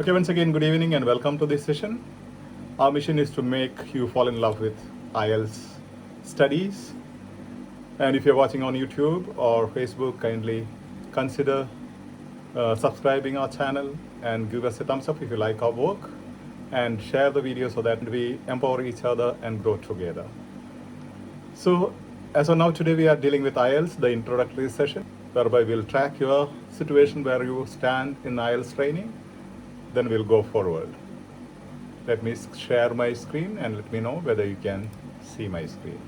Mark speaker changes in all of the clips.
Speaker 1: Okay, once again, good evening and welcome to this session. Our mission is to make you fall in love with IELTS studies. And if you're watching on YouTube or Facebook, kindly consider subscribing our channel and give us a thumbs up if you like our work, and share the video so that we empower each other and grow together. So as of now, today we are dealing with IELTS, the introductory session, whereby we'll track your situation where you stand in IELTS training. Then we'll go forward. Let me share my screen and let me know whether you can see my screen.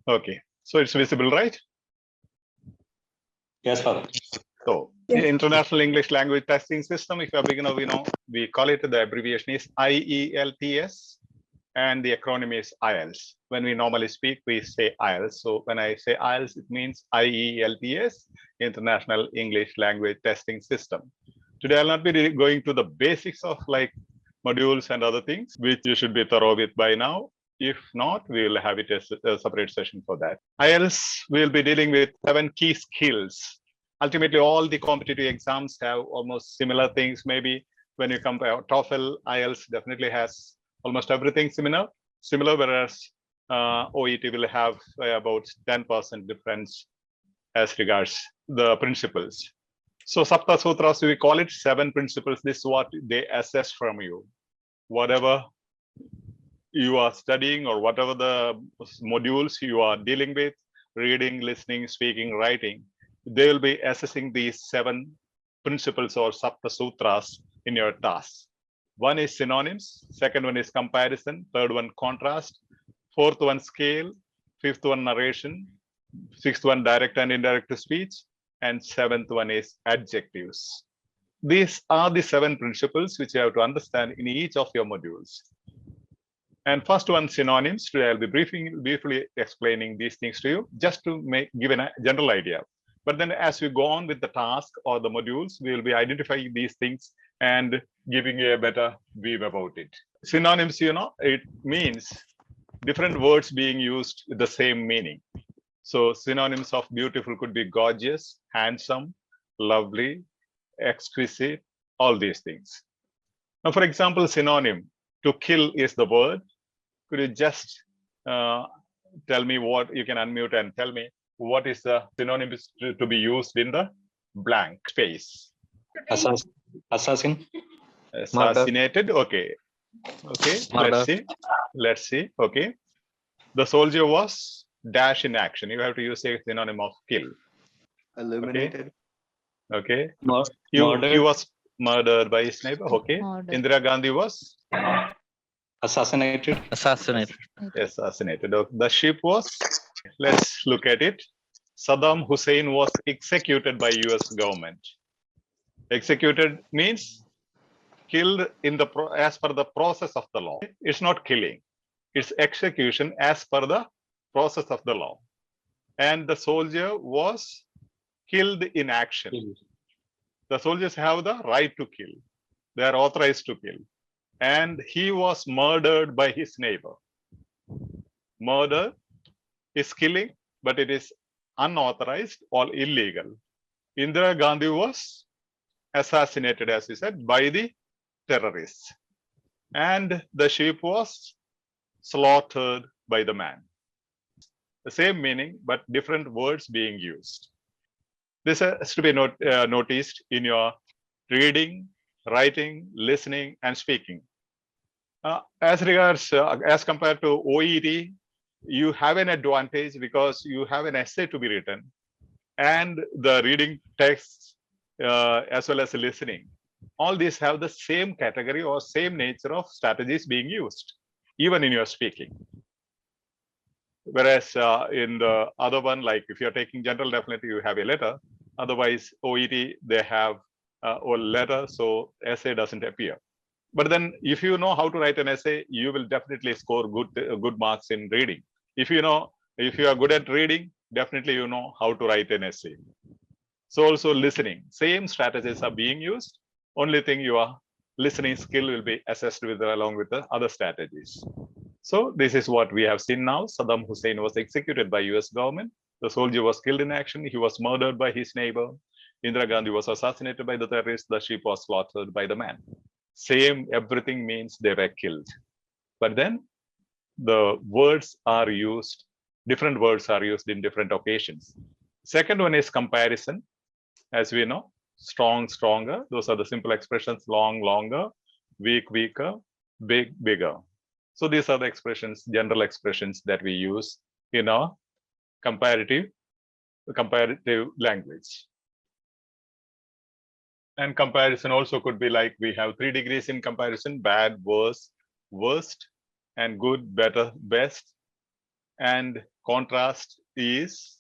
Speaker 1: Okay, so it's visible, right?
Speaker 2: Yes, Father.
Speaker 1: So the International English Language Testing System, if you're a beginner, we call it, the abbreviation is IELTS, and the acronym is IELTS. When we normally speak, we say IELTS. So when I say IELTS, it means IELTS, International English Language Testing System. Today, I'll not be going to the basics of like modules and other things, which you should be thorough with by now. If not, we will have it as a separate session for that. IELTS, we'll be dealing with 7 key skills. Ultimately, all the competitive exams have almost similar things. Maybe when you compare TOEFL, IELTS definitely has almost everything similar, whereas OET will have about 10% difference as regards the principles. So Sapta Sutras, we call it 7 principles. This is what they assess from you. Whatever you are studying or whatever the modules you are dealing with, reading, listening, speaking, writing, they will be assessing these 7 principles or Sapta Sutras in your tasks. One is synonyms, second one is comparison, third one contrast, fourth one scale, fifth one narration, sixth one direct and indirect speech, and seventh one is adjectives. These are the 7 principles which you have to understand in each of your modules. And first one, synonyms. Today I'll be briefly explaining these things to you, just to give a general idea. But then as we go on with the task or the modules, we will be identifying these things and giving you a better view about it. Synonyms, it means different words being used with the same meaning. So synonyms of beautiful could be gorgeous, handsome, lovely, exquisite, all these things. Now, for example, synonym, to kill is the word. Could you just tell me what, you can unmute and tell me what is the synonym to be used in the blank space?
Speaker 2: Assassin.
Speaker 1: Assassinated. Okay. Murder. Let's see. Okay. The soldier was dash in action. You have to use a synonym of kill.
Speaker 3: Eliminated.
Speaker 1: Okay. He
Speaker 2: Was
Speaker 1: murdered by his neighbor. Okay. Murdered. Indira Gandhi was
Speaker 2: assassinated.
Speaker 1: Assassinated. The ship was, let's look at it. Saddam Hussein was executed by US government. Executed means killed in the as per the process of the law. It's not killing, it's execution as per the process of the law. And the soldier was killed in action. The soldiers have the right to kill. They are authorized to kill. And he was murdered by his neighbor. Murder is killing, but it is unauthorized or illegal. Indira Gandhi was assassinated, as we said, by the terrorists. And the sheep was slaughtered by the man. The same meaning, but different words being used. This has to be noticed in your reading, writing, listening, and speaking. As regards, as compared to OET, you have an advantage because you have an essay to be written and the reading text as well as listening. All these have the same category or same nature of strategies being used, even in your speaking. Whereas in the other one, like if you're taking general, definitely you have a letter. Otherwise, OET, they have a letter, so essay doesn't appear. But then if you know how to write an essay, you will definitely score good marks in reading. If you are good at reading, definitely you know how to write an essay. So also listening, same strategies are being used. Only thing your listening skill will be assessed with along with the other strategies. So this is what we have seen now. Saddam Hussein was executed by US government. The soldier was killed in action. He was murdered by his neighbor. Indira Gandhi was assassinated by the terrorists, the sheep was slaughtered by the man. Same, everything means they were killed. But then the words are used, different words are used in different occasions. Second one is comparison. As we know, strong, stronger. Those are the simple expressions, long, longer, weak, weaker, big, bigger. So these are the expressions, general expressions that we use in our comparative language. And comparison also could be like, we have 3 degrees in comparison: bad, worse, worst, and good, better, best. And contrast is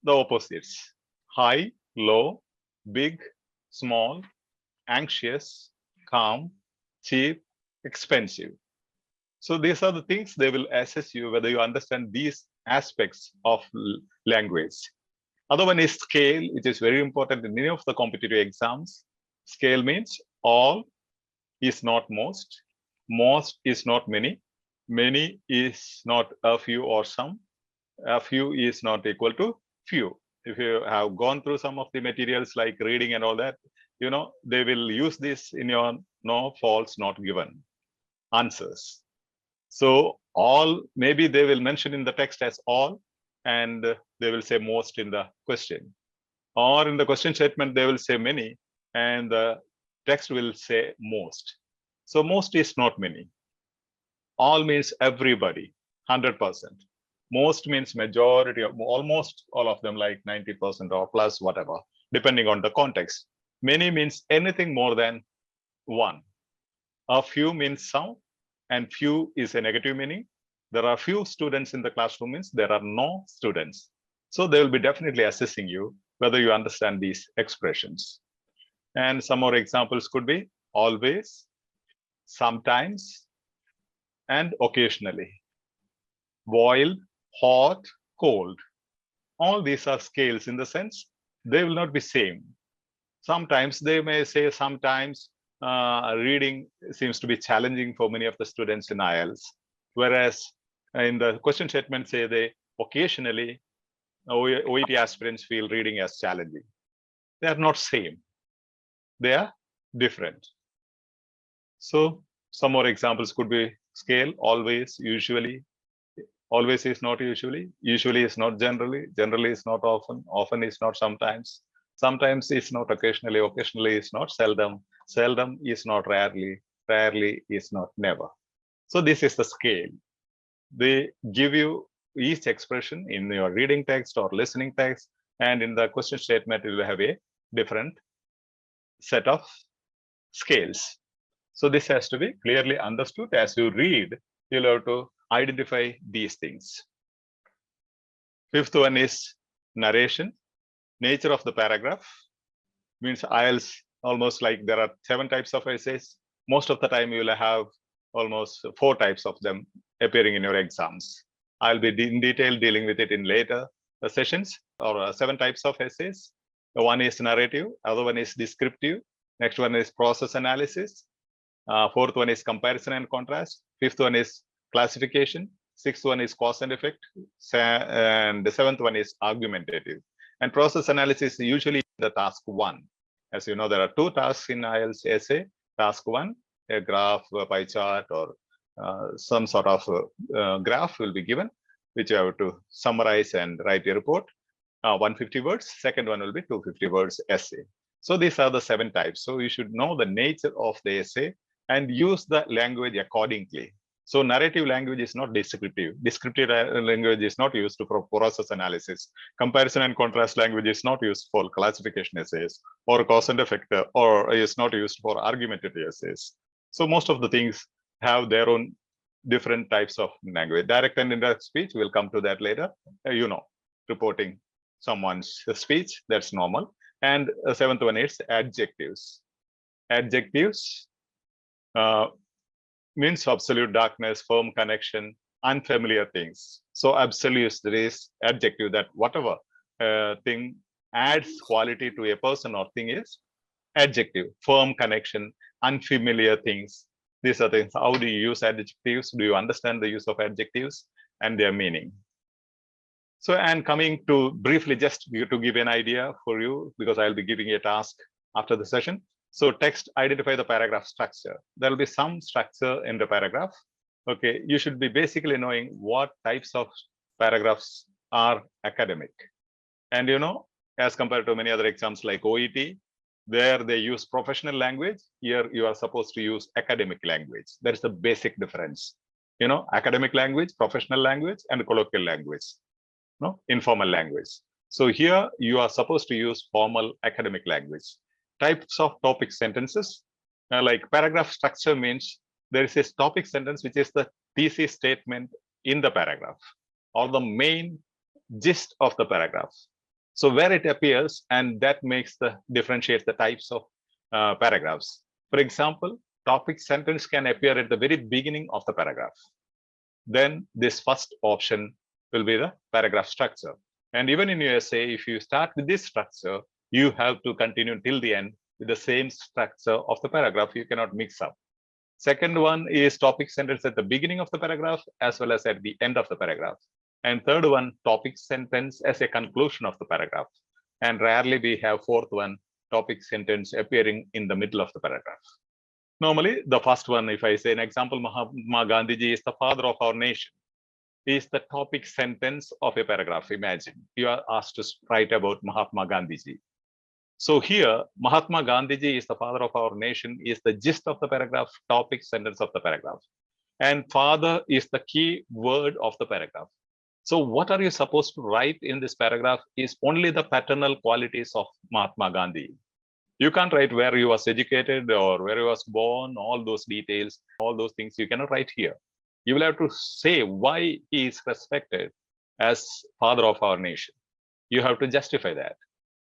Speaker 1: the opposites: high, low, big, small, anxious, calm, cheap, expensive. So these are the things they will assess you whether you understand these aspects of language. Other one is scale, which is very important in many of the competitive exams. Scale means all is not most, most is not many, many is not a few or some, a few is not equal to few. If you have gone through some of the materials like reading and all that, you know, they will use this in your no, false, not given answers. So all, maybe they will mention in the text as all, and they will say most in the question. Or in the question statement, they will say many, and the text will say most. So most is not many. All means everybody, 100%. Most means majority of, almost all of them, like 90% or plus, whatever, depending on the context. Many means anything more than one. A few means some, and few is a negative meaning. There are few students in the classroom means there are no students. So they will be definitely assessing you whether you understand these expressions. And some more examples could be always, sometimes, and occasionally. Boiled, hot, cold. All these are scales in the sense they will not be same. Sometimes they may say sometimes reading seems to be challenging for many of the students in IELTS, whereas in the question statement say they occasionally OET aspirants feel reading as challenging. They are not same. They are different. So some more examples could be scale, always, usually. Always is not usually. Usually is not generally. Generally is not often. Often is not sometimes. Sometimes is not occasionally. Occasionally is not seldom. Seldom is not rarely. Rarely is not never. So this is the scale. They give you each expression in your reading text or listening text, and in the question statement, you will have a different set of scales. So this has to be clearly understood. As you read, you'll have to identify these things. Fifth one is narration. Nature of the paragraph means IELTS almost like there are 7 types of essays. Most of the time you will have almost 4 types of them appearing in your exams. I'll be in detail dealing with it in later sessions, or 7 types of essays. One is narrative, other one is descriptive, next one is process analysis, fourth one is comparison and contrast, fifth one is classification, sixth one is cause and effect, and the seventh one is argumentative. And process analysis is usually the task 1. As you know, there are 2 tasks in IELTS essay. Task 1, a graph, a pie chart, or some sort of graph will be given, which you have to summarize and write a report, 150 words. Second one will be 250 words essay. So these are the 7 types. So you should know the nature of the essay and use the language accordingly. So narrative language is not descriptive. Descriptive language is not used for process analysis. Comparison and contrast language is not used for classification essays, or cause and effect, or is not used for argumentative essays. So most of the things have their own different types of language. Direct and indirect speech, we'll come to that later. You know, reporting someone's speech, that's normal. And the 7th one is adjectives. Adjectives means absolute darkness, firm connection, unfamiliar things. So absolute is adjective, that whatever thing adds quality to a person or thing is adjective. Firm connection, unfamiliar things. These are things. How do you use adjectives? Do you understand the use of adjectives and their meaning? So, and coming to briefly, just to give an idea for you, because I'll be giving you a task after the session. So text, identify the paragraph structure. There will be some structure in the paragraph. Okay, you should be basically knowing what types of paragraphs are academic. And as compared to many other exams like OET, there they use professional language. Here you are supposed to use academic language. That is the basic difference. Academic language, professional language, and colloquial language. No, informal language. So here you are supposed to use formal academic language. Types of topic sentences, like paragraph structure means there is a topic sentence which is the thesis statement in the paragraph or the main gist of the paragraph. So where it appears, and that makes the differentiates the types of paragraphs. For example, topic sentence can appear at the very beginning of the paragraph. Then this first option will be the paragraph structure. And even in your essay, if you start with this structure, you have to continue till the end with the same structure of the paragraph. You cannot mix up. Second one is topic sentence at the beginning of the paragraph as well as at the end of the paragraph. And third one, topic sentence as a conclusion of the paragraph. And rarely we have fourth one, topic sentence appearing in the middle of the paragraph. Normally, the first one, if I say an example, Mahatma Gandhiji is the father of our nation, is the topic sentence of a paragraph. Imagine you are asked to write about Mahatma Gandhiji. So here, Mahatma Gandhiji is the father of our nation is the gist of the paragraph, topic sentence of the paragraph. And father is the key word of the paragraph. So what are you supposed to write in this paragraph is only the paternal qualities of Mahatma Gandhi. You can't write where he was educated or where he was born, all those details, all those things you cannot write here. You will have to say why he is respected as father of our nation. You have to justify that.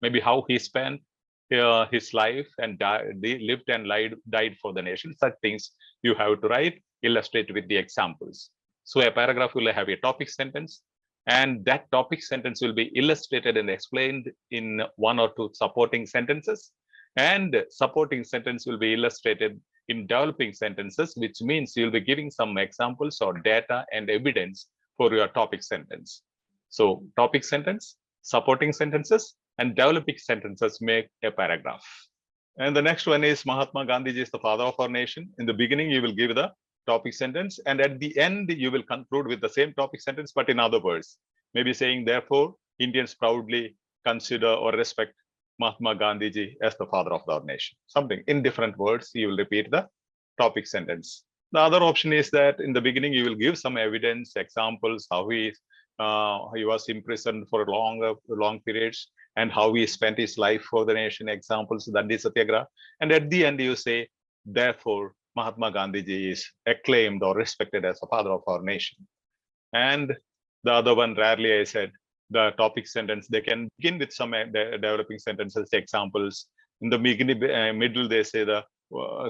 Speaker 1: Maybe how he spent his life and lived and died for the nation. Such things you have to write, illustrate with the examples. So a paragraph will have a topic sentence, and that topic sentence will be illustrated and explained in one or two supporting sentences. And supporting sentence will be illustrated in developing sentences, which means you'll be giving some examples or data and evidence for your topic sentence. So topic sentence, supporting sentences, and developing sentences make a paragraph. And the next one is Mahatma Gandhiji is the father of our nation. In the beginning, you will give the topic sentence, and at the end, you will conclude with the same topic sentence, but in other words. Maybe saying, therefore, Indians proudly consider or respect Mahatma Gandhiji as the father of our nation. Something in different words, you will repeat the topic sentence. The other option is that in the beginning, you will give some evidence, examples, how he was imprisoned for long periods and how he spent his life for the nation, examples, Dandi Satyagraha. And at the end, you say, therefore, Mahatma Gandhiji is acclaimed or respected as the father of our nation. And the other one, rarely I said, the topic sentence, they can begin with some developing sentences, examples. In the middle, they say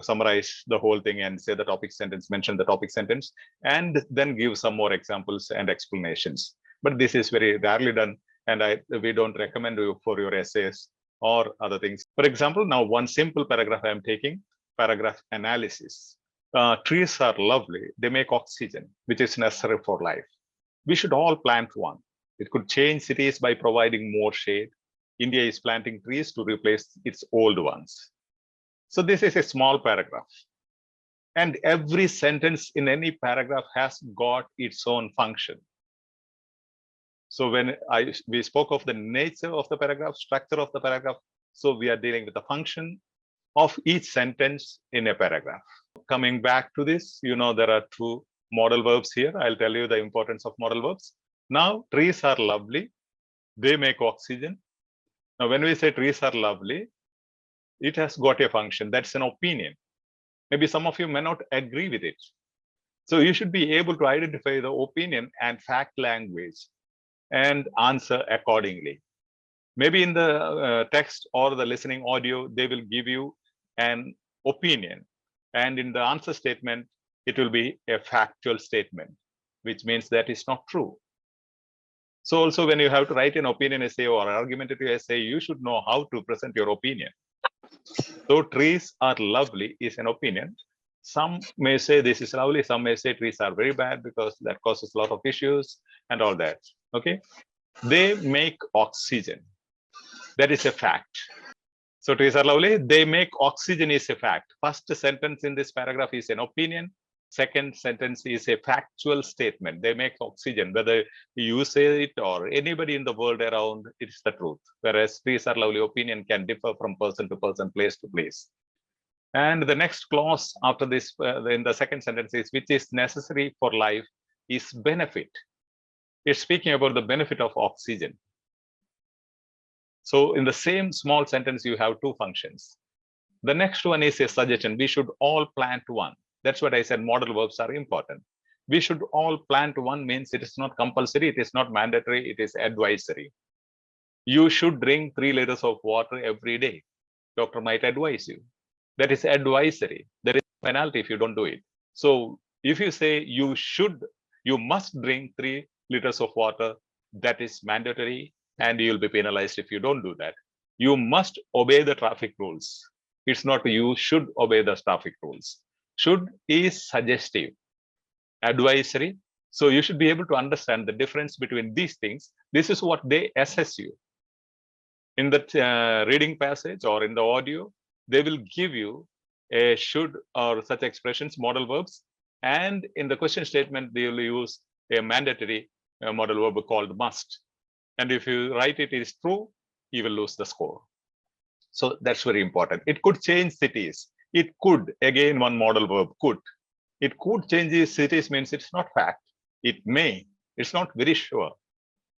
Speaker 1: summarize the whole thing and say the topic sentence, mention the topic sentence, and then give some more examples and explanations. But this is very rarely done, and we don't recommend you for your essays or other things. For example, now one simple paragraph I am taking, paragraph analysis. Trees are lovely. They make oxygen, which is necessary for life. We should all plant one. It could change cities by providing more shade. India is planting trees to replace its old ones. So this is a small paragraph. And every sentence in any paragraph has got its own function. So when we spoke of the nature of the paragraph, structure of the paragraph, so we are dealing with the function of each sentence in a paragraph. Coming back to this, there are two modal verbs here. I'll tell you the importance of modal verbs. Now, trees are lovely. They make oxygen. Now, when we say trees are lovely, it has got a function. That's an opinion. Maybe some of you may not agree with it. So you should be able to identify the opinion and fact language and answer accordingly. Maybe in the text or the listening audio, they will give you an opinion. And in the answer statement, it will be a factual statement, which means that is not true. So also when you have to write an opinion essay or argumentative essay, you should know how to present your opinion. So trees are lovely is an opinion. Some may say this is lovely. Some may say trees are very bad because that causes a lot of issues and all that. Okay. They make oxygen. That is a fact. So trees are lovely. They make oxygen is a fact. First sentence in this paragraph is an opinion. Second sentence is a factual statement. They make oxygen. Whether you say it or anybody in the world around, it's the truth. Whereas trees are lovely opinion can differ from person to person, place to place. And the next clause after this, in the second sentence is, which is necessary for life is benefit. It's speaking about the benefit of oxygen. So in the same small sentence, you have two functions. The next one is a suggestion. We should all plant one. That's what I said, modal verbs are important. We should all plant one means it is not compulsory, it is not mandatory, it is advisory. You should drink 3 liters of water every day. Doctor might advise you. That is advisory. There is a penalty if you don't do it. So if you say you must drink 3 liters of water, that is mandatory and you'll be penalized if you don't do that. You must obey the traffic rules. It's not you should obey the traffic rules. Should is suggestive, advisory. So you should be able to understand the difference between these things. This is what they assess you. In the reading passage or in the audio, they will give you a should or such expressions, modal verbs. And in the question statement, they will use a mandatory modal verb called must. And if you write it is true, you will lose the score. So that's very important. It could change cities. It could, again, one modal verb, could. It could change cities means it's not fact. It may, it's not very sure.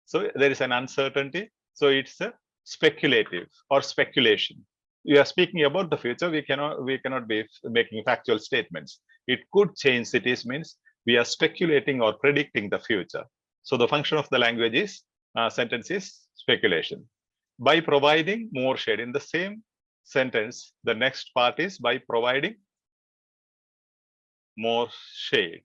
Speaker 1: So there is an uncertainty. So it's a speculative or speculation. We are speaking about the future. We cannot be making factual statements. It could change cities means we are speculating or predicting the future. So the function of the language is sentence is speculation. By providing more shade in the same sentence, the next part is by providing more shade.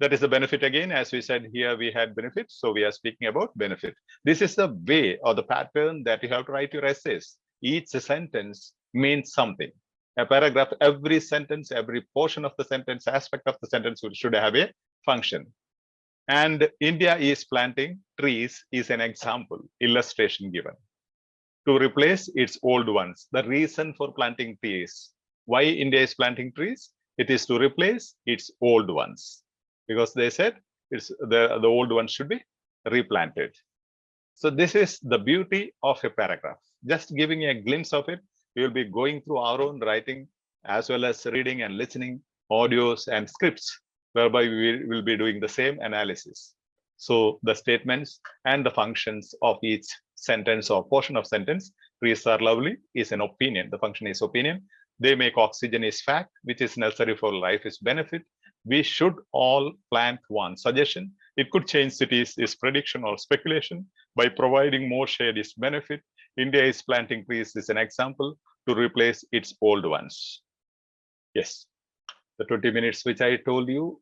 Speaker 1: That is the benefit again. As we said here, we had benefits. So we are speaking about benefit. This is the way or the pattern that you have to write your essays. Each sentence means something. A paragraph, every sentence, every portion of the sentence, aspect of the sentence should have a function. And India is planting trees is an example, illustration given. To replace its old ones. The reason for planting trees. Why India is planting trees? It is to replace its old ones. Because they said it's the old ones should be replanted. So this is the beauty of a paragraph. Just giving a glimpse of it, we will be going through our own writing as well as reading and listening audios and scripts, whereby we will be doing the same analysis. So the statements and the functions of each sentence or portion of sentence, trees are lovely is an opinion. The function is opinion. They make oxygen is fact, which is necessary for life is benefit. We should all plant one. Suggestion, it could change cities is prediction or speculation. By providing more shade is benefit. India is planting trees is an example to replace its old ones. Yes, the 20 minutes which I told you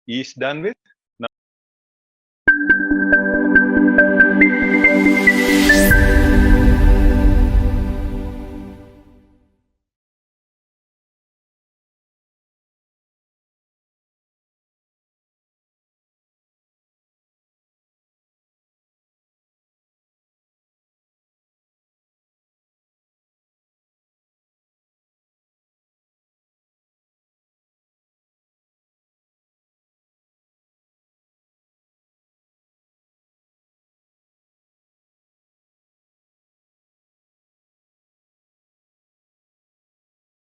Speaker 1: is done with.